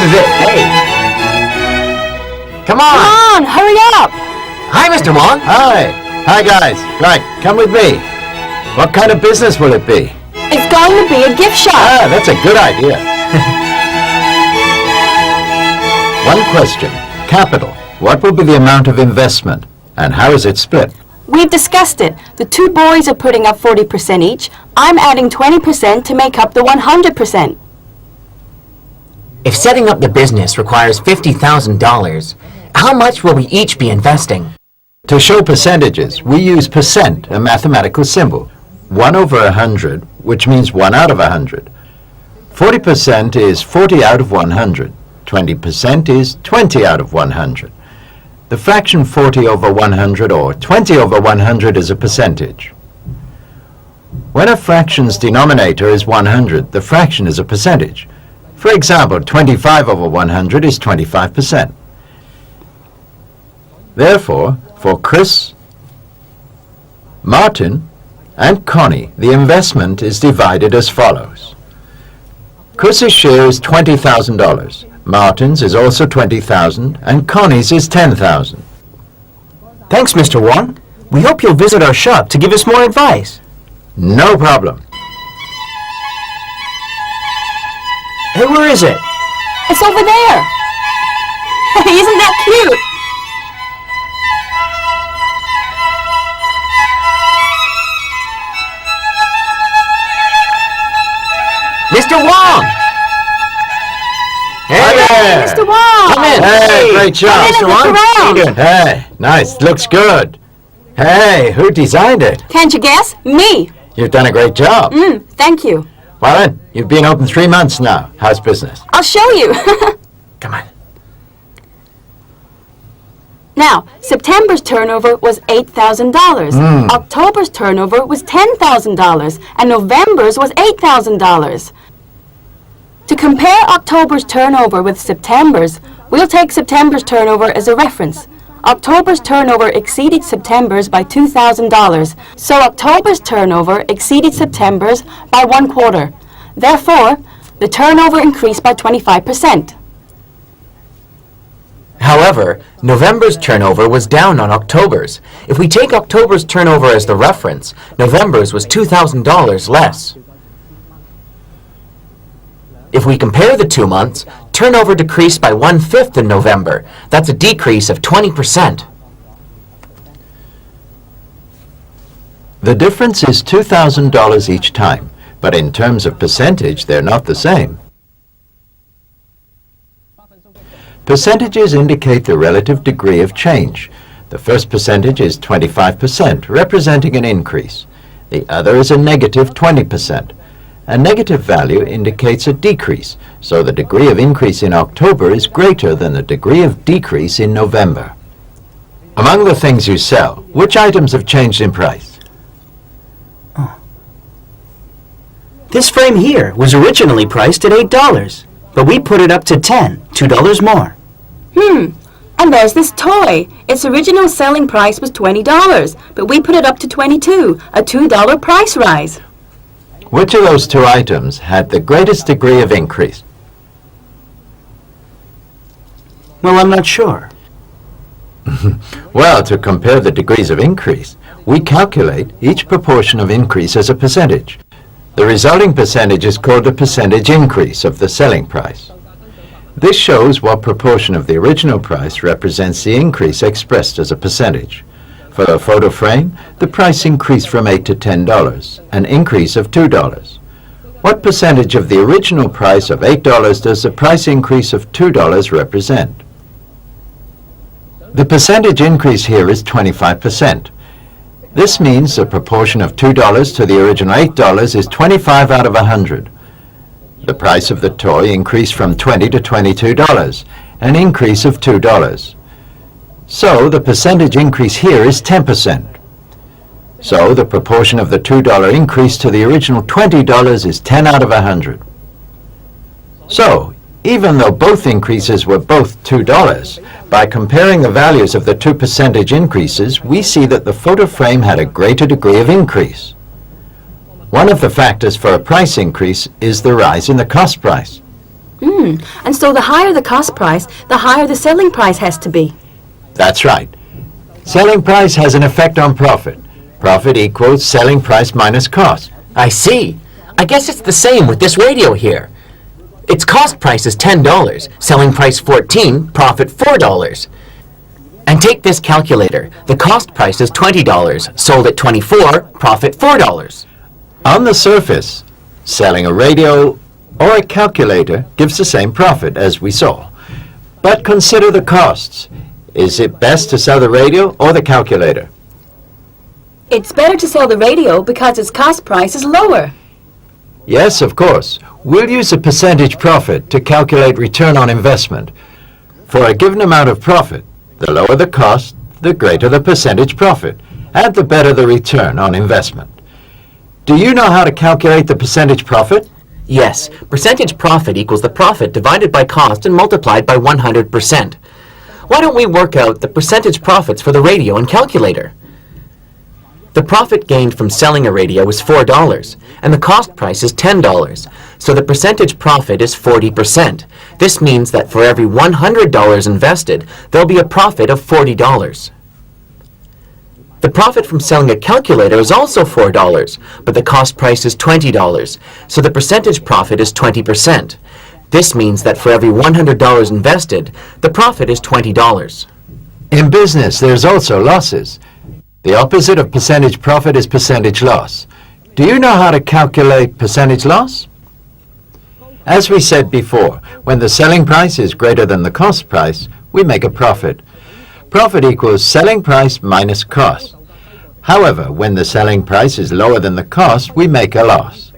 This is it. Hey. Come on. Come on, hurry up. Hi, Mr. Wong. Hi. Hi, guys. Right, come with me. What kind of business will it be? It's going to be a gift shop. Ah, that's a good idea. One question. Capital. What will be the amount of investment? And how is it split? We've discussed it. The two boys are putting up 40% each. I'm adding 20% to make up the 100%. If setting up the business requires $50,000, how much will we each be investing? To show percentages, we use percent, a mathematical symbol. 1 over 100, which means 1 out of 100. 40% is 40 out of 100. 20% is 20 out of 100. The fraction 40 over 100 or 20 over 100 is a percentage. When a fraction's denominator is 100, the fraction is a percentage. For example, 25 over 100 is 25%. Therefore, for Chris, Martin, and Connie, the investment is divided as follows. Chris's share is $20,000. Martin's is also $20,000, and Connie's is $10,000. Thanks, Mr. Wong. We hope you'll visit our shop to give us more advice. No problem. Hey, where is it? It's over there. Isn't that cute? Mr. Wong! Hi there. Mr. Wong! Come in. Hey, great job. Come in and look around. Good. Hey, nice. Looks good. Hey, who designed it? Can't you guess? Me. You've done a great job. Thank you. Well then, you've been open 3 months now. How's business? I'll show you. Come on. Now, September's turnover was $8,000. October's turnover was $10,000. And November's was $8,000. To compare October's turnover with September's, we'll take September's turnover as a reference. October's turnover exceeded September's by $2,000, so October's turnover exceeded September's by 1/4. Therefore, the turnover increased by 25%. However, November's turnover was down on October's. If we take October's turnover as the reference, November's was $2,000 less. If we compare the 2 months, turnover decreased by 1/5 in November. That's a decrease of 20%. The difference is $2,000 each time, but in terms of percentage, they're not the same. Percentages indicate the relative degree of change. The first percentage is 25%, representing an increase. The other is a negative 20%. A negative value indicates a decrease, so the degree of increase in October is greater than the degree of decrease in November. Among the things you sell, which items have changed in price? This frame here was originally priced at $8, but we put it up to $2 more. And there's this toy. Its original selling price was $20, but we put it up to $22, a $2 price rise. Which of those two items had the greatest degree of increase? Well, I'm not sure. Well, to compare the degrees of increase, we calculate each proportion of increase as a percentage. The resulting percentage is called the percentage increase of the selling price. This shows what proportion of the original price represents the increase expressed as a percentage. For the photo frame, the price increased from $8 to $10, an increase of $2. What percentage of the original price of $8 does the price increase of $2 represent? The percentage increase here is 25%. This means the proportion of $2 to the original $8 is 25 out of 100. The price of the toy increased from $20 to $22, an increase of $2. So the percentage increase here is 10%. So the proportion of the $2 increase to the original $20 is 10 out of 100. So, even though both increases were both $2, by comparing the values of the two percentage increases, we see that the photo frame had a greater degree of increase. One of the factors for a price increase is the rise in the cost price. And so the higher the cost price, the higher the selling price has to be. That's right. Selling price has an effect on profit. Profit equals selling price minus cost. I see. I guess it's the same with this radio here. Its cost price is $10, selling price $14, profit $4. And take this calculator. The cost price is $20, sold at $24, profit $4. On the surface, selling a radio or a calculator gives the same profit as we saw. But consider the costs. Is it best to sell the radio or the calculator? It's better to sell the radio because its cost price is lower. Yes, of course. We'll use a percentage profit to calculate return on investment. For a given amount of profit, the lower the cost, the greater the percentage profit, and the better the return on investment. Do you know how to calculate the percentage profit? Yes, percentage profit equals the profit divided by cost and multiplied by 100%. Why don't we work out the percentage profits for the radio and calculator? The profit gained from selling a radio is $4, and the cost price is $10, so the percentage profit is 40%. This means that for every $100 invested, there'll be a profit of $40. The profit from selling a calculator is also $4, but the cost price is $20, so the percentage profit is 20%. This means that for every $100 invested, the profit is $20. In business, there's also losses. The opposite of percentage profit is percentage loss. Do you know how to calculate percentage loss? As we said before, when the selling price is greater than the cost price, we make a profit. Profit equals selling price minus cost. However, when the selling price is lower than the cost, we make a loss.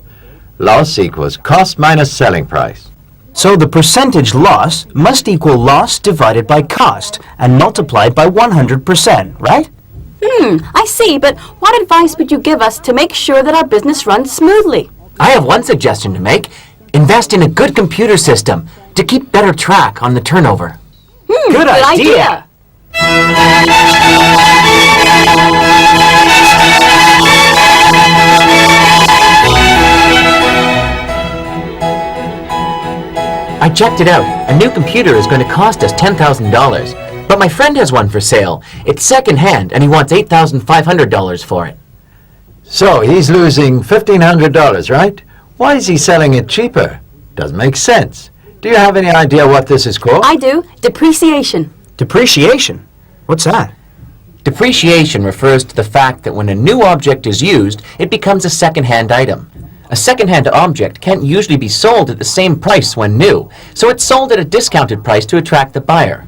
Loss equals cost minus selling price. So the percentage loss must equal loss divided by cost and multiplied by 100%, right? I see, but what advice would you give us to make sure that our business runs smoothly? I have one suggestion to make. Invest in a good computer system to keep better track on the turnover. Good idea. I checked it out. A new computer is going to cost us $10,000. But my friend has one for sale. It's second-hand, and he wants $8,500 for it. So he's losing $1,500, right? Why is he selling it cheaper? Doesn't make sense. Do you have any idea what this is called? I do. Depreciation. Depreciation? What's that? Depreciation refers to the fact that when a new object is used, it becomes a second-hand item. A second-hand object can't usually be sold at the same price when new, so it's sold at a discounted price to attract the buyer.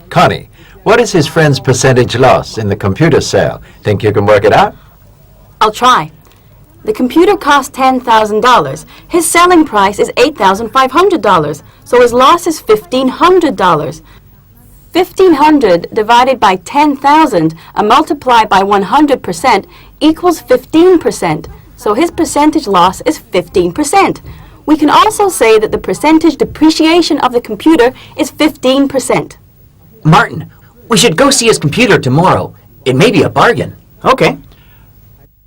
Connie, what is his friend's percentage loss in the computer sale? Think you can work it out? I'll try. The computer cost $10,000. His selling price is $8,500, so his loss is $1,500. 1,500 divided by 10,000 and multiplied by 100% equals 15%, so his percentage loss is 15%. We can also say that the percentage depreciation of the computer is 15%. Martin, we should go see his computer tomorrow. It may be a bargain. Okay.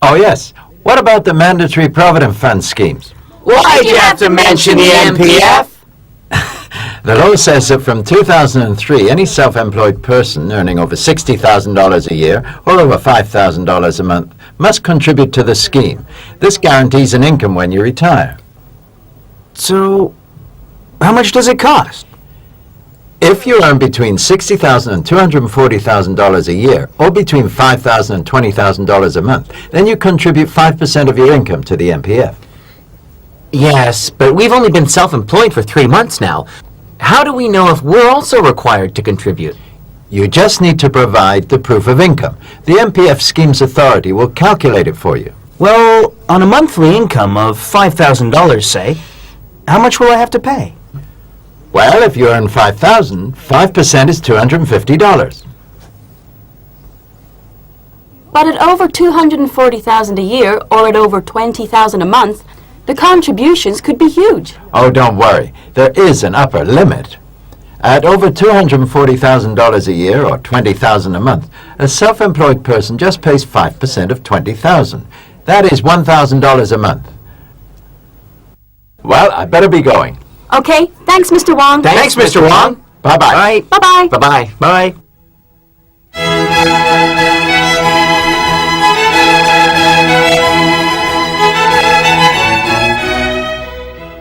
Oh, yes. What about the mandatory provident fund schemes? Why'd you have to mention the MPF? The law says that from 2003, any self-employed person earning over $60,000 a year or over $5,000 a month must contribute to the scheme. This guarantees an income when you retire. So, how much does it cost? If you earn between $60,000 and $240,000 a year, or between $5,000 and $20,000 a month, then you contribute 5% of your income to the MPF. Yes, but we've only been self-employed for 3 months now. How do we know if we're also required to contribute? You just need to provide the proof of income. The MPF scheme's authority will calculate it for you. Well, on a monthly income of $5,000, say, how much will I have to pay? Well, if you earn $5,000, 5% is $250. But at over $240,000 a year or at over $20,000 a month, the contributions could be huge. Oh, don't worry. There is an upper limit. At over $240,000 a year or $20,000 a month, a self-employed person just pays 5% of $20,000. That is $1,000 a month. Well, I better be going. Okay, thanks, Mr. Wong. Thanks, Mr. Wong. Bye-bye. Bye-bye. Bye-bye. Bye.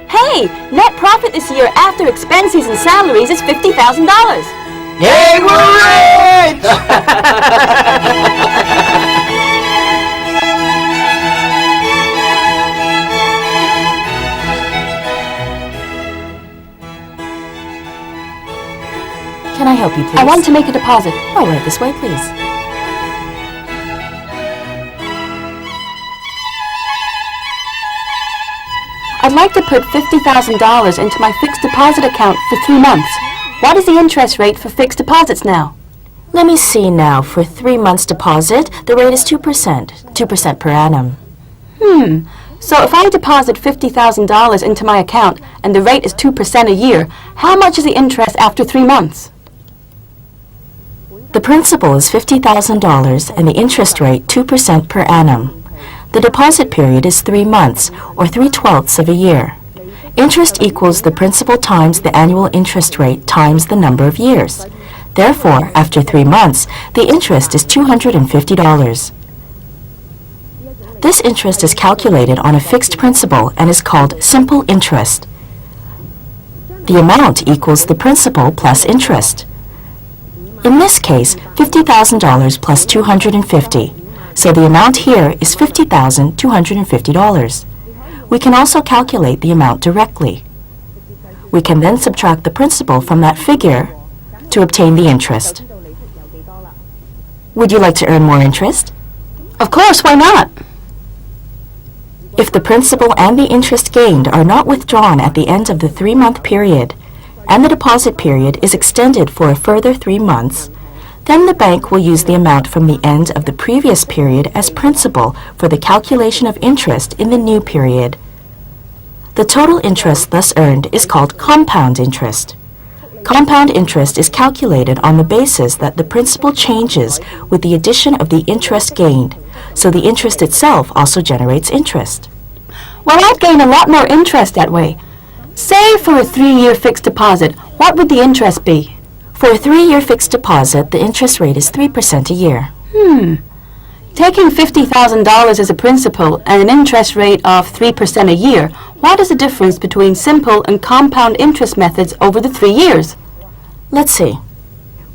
Hey, net profit this year after expenses and salaries is $50,000. Yay, we're rich! Can I help you, please? I want to make a deposit. Oh, right this way, please. I'd like to put $50,000 into my fixed deposit account for 3 months. What is the interest rate for fixed deposits now? Let me see now. For 3 months deposit, the rate is 2%. 2% per annum. So if I deposit $50,000 into my account and the rate is 2% a year, how much is the interest after 3 months? The principal is $50,000 and the interest rate 2% per annum. The deposit period is 3 months, or 3/12ths of a year. Interest equals the principal times the annual interest rate times the number of years. Therefore, after 3 months, the interest is $250. This interest is calculated on a fixed principal and is called simple interest. The amount equals the principal plus interest. In this case, $50,000 plus $250. So the amount here is $50,250. We can also calculate the amount directly. We can then subtract the principal from that figure to obtain the interest. Would you like to earn more interest? Of course, why not? If the principal and the interest gained are not withdrawn at the end of the 3-month period, and the deposit period is extended for a further 3 months, then the bank will use the amount from the end of the previous period as principal for the calculation of interest in the new period. The total interest thus earned is called compound interest. Compound interest is calculated on the basis that the principal changes with the addition of the interest gained, so the interest itself also generates interest. Well, I'd gain a lot more interest that way. Say for a 3-year fixed deposit, what would the interest be? For a 3-year fixed deposit, the interest rate is 3% a year. Taking $50,000 as a principal and an interest rate of 3% a year, what is the difference between simple and compound interest methods over the 3 years? Let's see.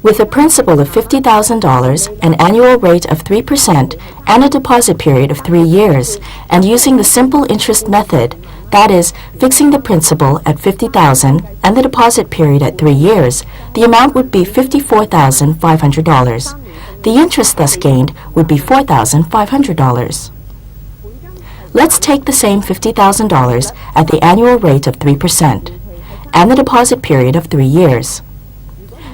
With a principal of $50,000, an annual rate of 3%, and a deposit period of 3 years, and using the simple interest method, that is, fixing the principal at $50,000 and the deposit period at 3 years, the amount would be $54,500. The interest thus gained would be $4,500. Let's take the same $50,000 at the annual rate of 3% and the deposit period of 3 years.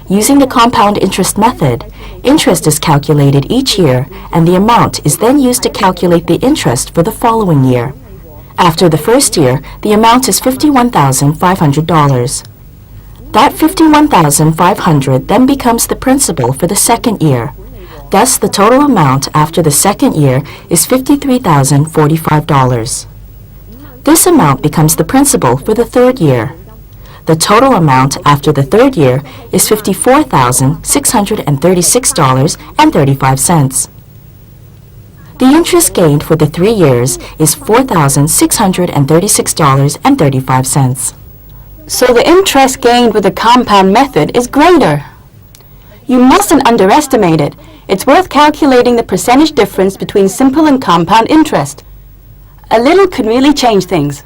Using the compound interest method, interest is calculated each year and the amount is then used to calculate the interest for the following year. After the first year, the amount is $51,500. That $51,500 then becomes the principal for the second year. Thus, the total amount after the second year is $53,045. This amount becomes the principal for the third year. The total amount after the third year is $54,636.35. The interest gained for the 3 years is $4,636.35. So the interest gained with the compound method is greater. You mustn't underestimate it. It's worth calculating the percentage difference between simple and compound interest. A little could really change things.